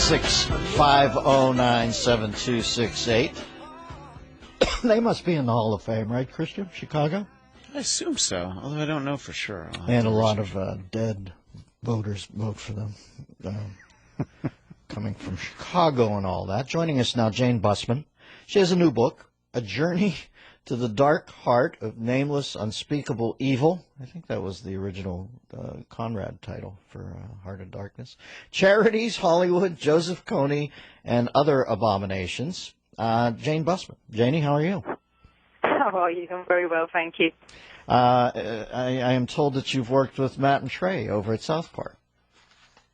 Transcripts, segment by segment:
866-509-7268. They must be in the Hall of Fame, right, Christian? Chicago? I assume so, although I don't know for sure. And a lot of dead voters vote for them, coming from Chicago and all that. Joining us now, Jane Bussman. She has a new book, A Journey to the Dark Heart of Nameless, Unspeakable Evil. I think that was the original Conrad title for Heart of Darkness. Charities, Hollywood, Joseph Kony, and Other Abominations. Jane Bussman. Janie, how are you? How are you? I'm very well, thank you. I am told that you've worked with Matt and Trey over at South Park.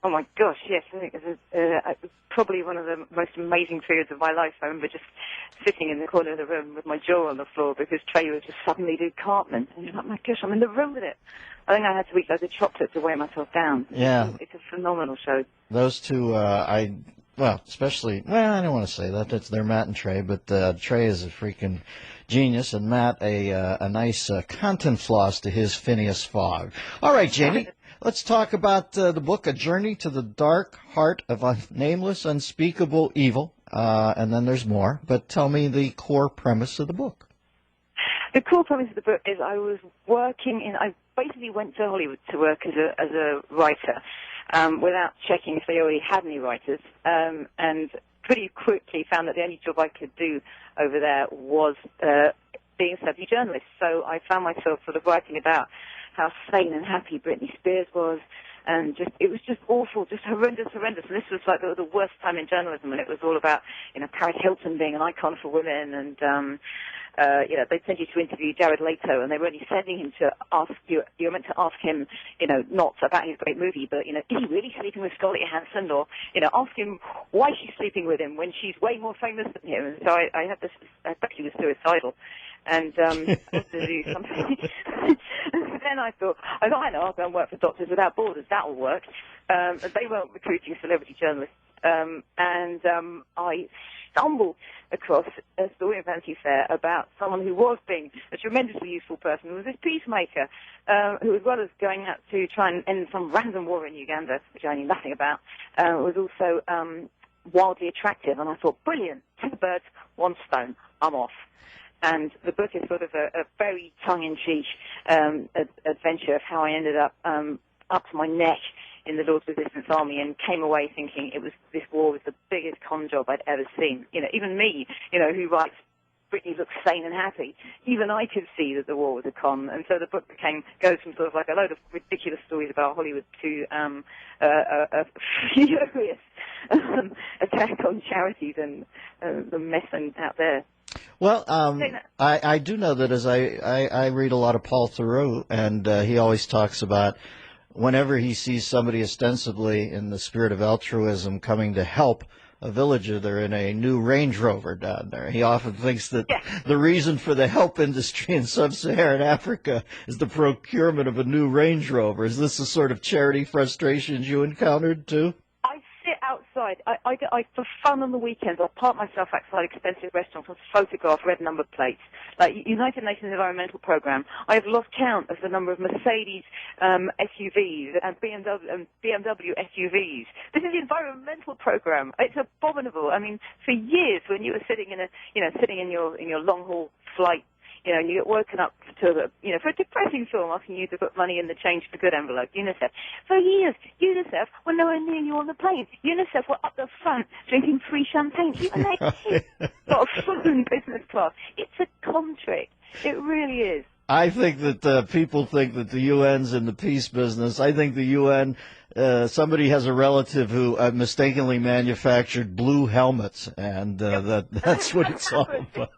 Oh my gosh, yes. I think it's probably one of the most amazing periods of my life. I remember just sitting in the corner of the room with my jaw on the floor because Trey was just suddenly did Cartman. And you're like, my gosh, I'm in the room with it. I think I had to eat loads of chocolate to weigh myself down. Yeah. It's a phenomenal show. Those two, especially, I don't want to say that. They're Matt and Trey, but Trey is a freaking genius, and Matt a nice content floss to his Phineas Fogg. All right, Janie. Let's talk about the book, A Journey to the Dark Heart of Nameless, Unspeakable Evil, and then there's more. But tell me the core premise of the book. The core premise of the book is I basically went to Hollywood to work as a writer without checking if they already had any writers, and pretty quickly found that the only job I could do over there was being a celebrity journalist. So I found myself sort of writing about how sane and happy Britney Spears was, and it was just awful, just horrendous. And this was like the worst time in journalism, and it was all about, Paris Hilton being an icon for women, and they'd send you to interview Jared Leto, and they were only sending him to ask you were meant to ask him, not about his great movie, but, is he really sleeping with Scarlett Johansson, or, ask him why she's sleeping with him when she's way more famous than him. And so I had this, I thought he was suicidal. And I wanted to do something. Then I thought, I know, I'll go and work for Doctors Without Borders. That'll work. They weren't recruiting celebrity journalists. I stumbled across a story in Vanity Fair about someone who was being a tremendously useful person, who was this peacemaker, who, as well as going out to try and end some random war in Uganda, which I knew nothing about, was also wildly attractive. And I thought, brilliant, 2 birds, 1 stone, I'm off. And the book is sort of a very tongue-in-cheek adventure of how I ended up to my neck in the Lord's Resistance Army and came away thinking this war was the biggest con job I'd ever seen. Even me, who writes Britney looks sane and happy, even I could see that the war was a con. And so the book goes from sort of like a load of ridiculous stories about Hollywood to a furious attack on charities and the mess out there. Well, I do know that as I read a lot of Paul Theroux, and he always talks about whenever he sees somebody ostensibly in the spirit of altruism coming to help a villager, they're in a new Range Rover down there. He often thinks that the reason for the help industry in sub-Saharan Africa is the procurement of a new Range Rover. Is this the sort of charity frustrations you encountered too? Outside, for fun on the weekends, I park myself outside expensive restaurants and photograph red number plates. Like United Nations Environmental Programme, I have lost count of the number of Mercedes SUVs and BMW SUVs. This is the Environmental Programme. It's abominable. I mean, for years, when you were sitting in your long haul flight, and you get woken up to for a depressing film asking you to put money in the change for good envelope, UNICEF. For years, UNICEF were nowhere near you on the plane. UNICEF were up the front drinking free champagne. Even their kids got flown business class. It's a con trick. It really is. I think that people think that the UN's in the peace business. I think the UN, somebody has a relative who mistakenly manufactured blue helmets, and that's what it's all about.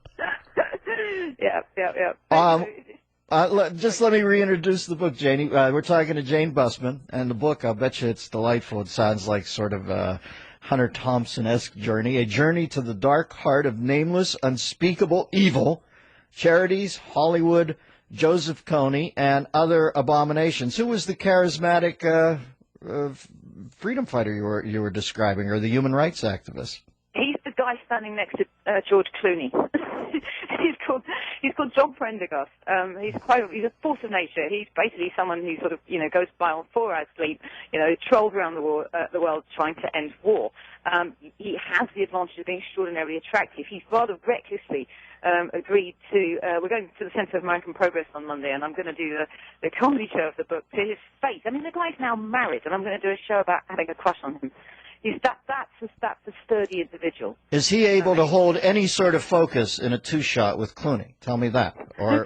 Just let me reintroduce the book, Janie. We're talking to Jane Bussman, and the book, I'll bet you it's delightful. It sounds like sort of a Hunter Thompson-esque journey, A Journey to the Dark Heart of Nameless, Unspeakable Evil, Charities, Hollywood, Joseph Kony, and Other Abominations. Who was the charismatic freedom fighter you were describing, or the human rights activist? He's the guy standing next to George Clooney. he's called John Prendergast. He's a force of nature. He's basically someone who sort of goes by on 4 hours sleep, trolls around the world trying to end war. He has the advantage of being extraordinarily attractive. He's rather recklessly agreed to. We're going to the Centre of American Progress on Monday, and I'm going to do the comedy show of the book to his face. I mean, the guy's now married, and I'm going to do a show about having a crush on him. That's a sturdy individual. Is he able to hold any sort of focus in a 2-shot with Clooney? Tell me that. Or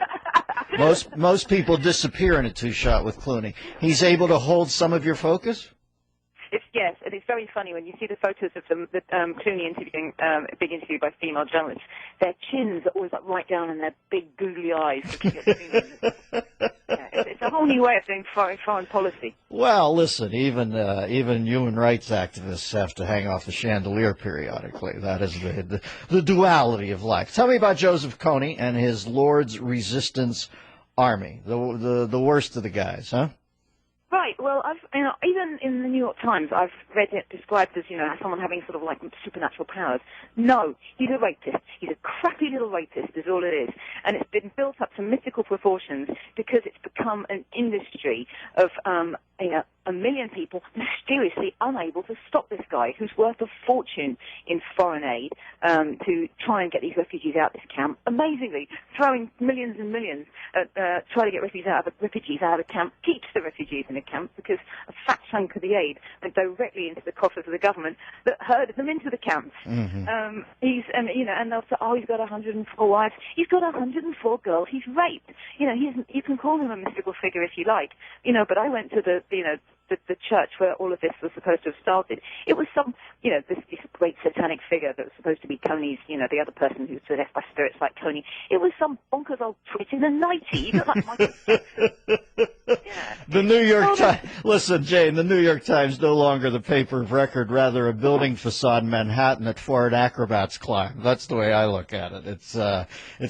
most people disappear in a 2-shot with Clooney. He's able to hold some of your focus? Yes, and it's very funny when you see the photos of the Clooney interviewing, a big interview by female journalists. Their chins are always right down in their big googly eyes. It's a whole new way of doing foreign policy. Well, listen, even human rights activists have to hang off the chandelier periodically. That is the duality of life. Tell me about Joseph Kony and his Lord's Resistance Army, the worst of the guys, huh? Right. Well, even in the New York Times, I've read it described as someone having sort of like supernatural powers. No, he's a rapist. He's a crappy little rapist, is all it is, and it's been built up to mythical proportions because it's become an industry of a million people mysteriously unable to stop this guy who's worth a fortune in foreign aid to try and get these refugees out of this camp. Amazingly, throwing millions and millions at trying to get refugees out of the camp keeps the refugees in the camp because a fat chunk of the aid went directly into the coffers of the government that herded them into the camps. Mm-hmm. And they'll say, oh, he's got 104 wives. He's got 104 girls he's raped. You can call him a mystical figure if you like. But I went to the church where all of this was supposed to have started. It was this great satanic figure that was supposed to be Kony's, the other person who's possessed by spirits like Kony. It was some bonkers old twit in a nightie. He looked like Michael Jackson. Yeah. The New York Times. Listen, Jane, the New York Times no longer the paper of record, rather a building facade in Manhattan that foreign acrobats climb. That's the way I look at it. It's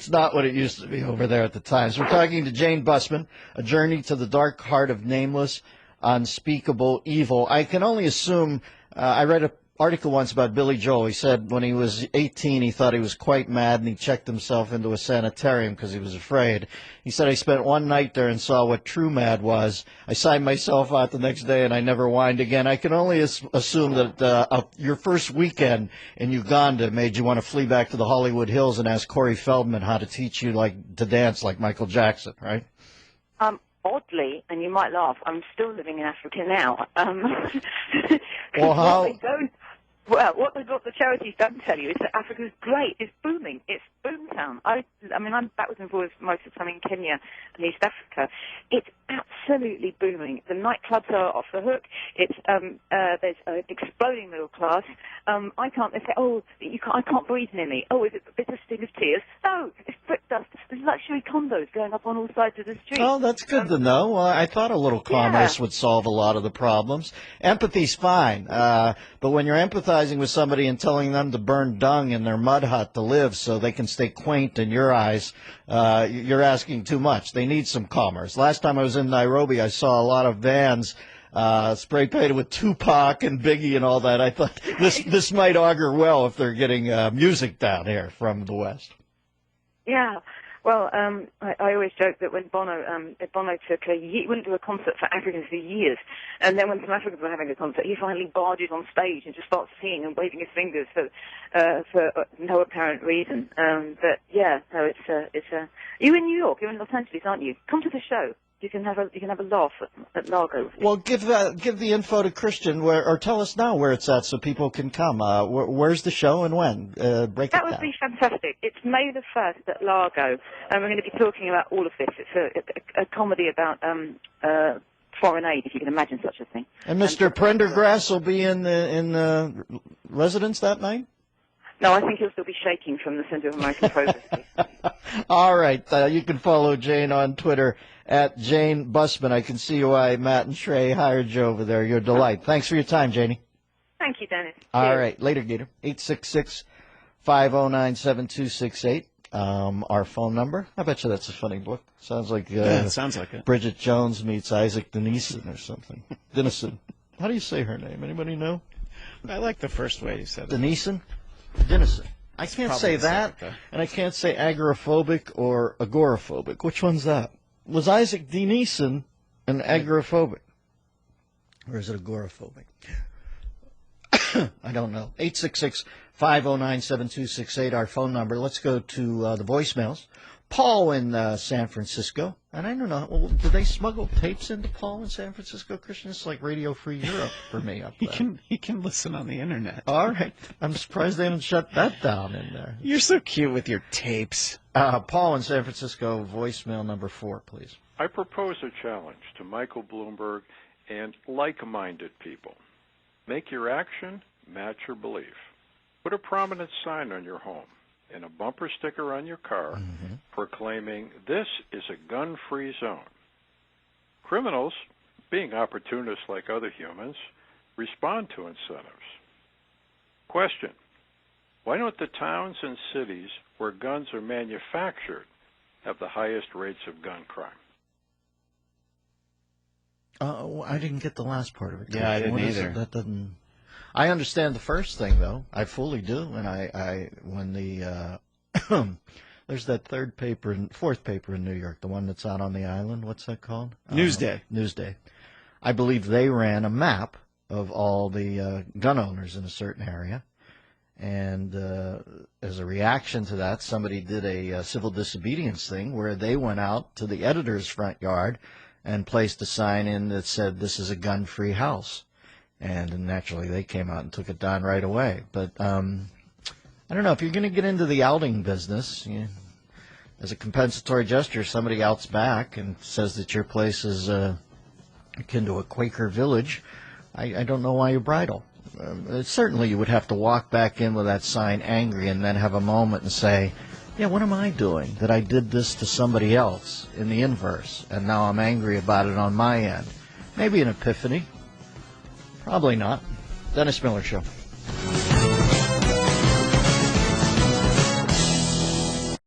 not what it used to be over there at the Times. We're talking to Jane Bussman, A Journey to the Dark Heart of Nameless, Unspeakable Evil. I can only assume, I read an article once about Billy Joel. He said when he was 18, he thought he was quite mad, and he checked himself into a sanitarium because he was afraid. He said, I spent one night there and saw what true mad was. I signed myself out the next day, and I never whined again. I can only assume that your first weekend in Uganda made you want to flee back to the Hollywood Hills and ask Corey Feldman how to teach you to dance like Michael Jackson, right? Oddly, and you might laugh, I'm still living in Africa now. What the charities don't tell you is that Africa's great. It's booming. It's boomtown. I'm backwards and forwards most of the time in Kenya and East Africa. It's absolutely booming. The nightclubs are off the hook. There's an exploding middle class. They say, I can't breathe near me. Oh, is it the bitter sting of tears? No, it's brick dust. There's luxury condos going up on all sides of the street. Oh, that's good to know. I thought a little commerce would solve a lot of the problems. Empathy's fine, but when you're empathizing with somebody and telling them to burn dung in their mud hut to live so they can stay quaint in your eyes, you're asking too much. They need some commerce. Last time I was in Nairobi, I saw a lot of vans spray painted with Tupac and Biggie and all that. I thought this might augur well if they're getting music down here from the West. Yeah. Well, I always joke that when Bono took he wouldn't do a concert for Africans for years, and then when some Africans were having a concert, he finally barges on stage and just starts singing and waving his fingers for no apparent reason. You're in New York, you're in Los Angeles, aren't you? Come to the show. You can have a laugh at Largo. Well, give the info to Christian, or tell us now where it's at so people can come. Where's the show and when? Break it down. That would be fantastic. It's May the 1st at Largo, and we're going to be talking about all of this. It's a comedy about foreign aid, if you can imagine such a thing. And Mr. Prendergast will be in residence that night? No, I think he'll still be shaking from the Centre of American Progress. All right. You can follow Jane on Twitter at Jane Bussman. I can see why Matt and Trey hired you over there. You're a delight. Thanks for your time, Janie. Thank you, Dennis. All right. Later, Gator. 866-509-7268. Our phone number. I bet you that's a funny book. Sounds like it sounds like it. Bridget Jones meets Isaac Denison or something. Denison. How do you say her name? Anybody know? I like the first way you said it. Denison? Denison. I can't say probably that, second, and I can't say agoraphobic or agoraphobic. Which one's that? Was Isaac Denison an agoraphobic? Or is it agoraphobic? I don't know. 866-509-7268, our phone number. Let's go to the voicemails. Paul in San Francisco. And I don't know, do they smuggle tapes into Paul in San Francisco, Christian? It's like Radio Free Europe for me up there. He can listen on the internet. All right. I'm surprised they haven't shut that down in there. You're so cute with your tapes. Paul in San Francisco, voicemail number 4, please. I propose a challenge to Michael Bloomberg and like-minded people. Make your action match your belief. Put a prominent sign on your home and a bumper sticker on your car proclaiming this is a gun-free zone. Criminals, being opportunists like other humans, respond to incentives. Question: why don't the towns and cities where guns are manufactured have the highest rates of gun crime? I didn't get the last part of it. Yeah, I didn't What is either. it? That doesn't. I understand the first thing though. I fully do, and I when the there's that fourth paper in New York, the one that's out on the island. What's that called? Newsday. Newsday. I believe they ran a map of all the gun owners in a certain area, and as a reaction to that, somebody did a civil disobedience thing where they went out to the editor's front yard and placed a sign in that said, "This is a gun-free house." And naturally, they came out and took it down right away. But I don't know, if you're going to get into the outing business, as a compensatory gesture, somebody outs back and says that your place is akin to a Quaker village, I don't know why you bridle. Certainly, you would have to walk back in with that sign angry and then have a moment and say, yeah, what am I doing that I did this to somebody else in the inverse, and now I'm angry about it on my end? Maybe an epiphany. Probably not. Dennis Miller Show.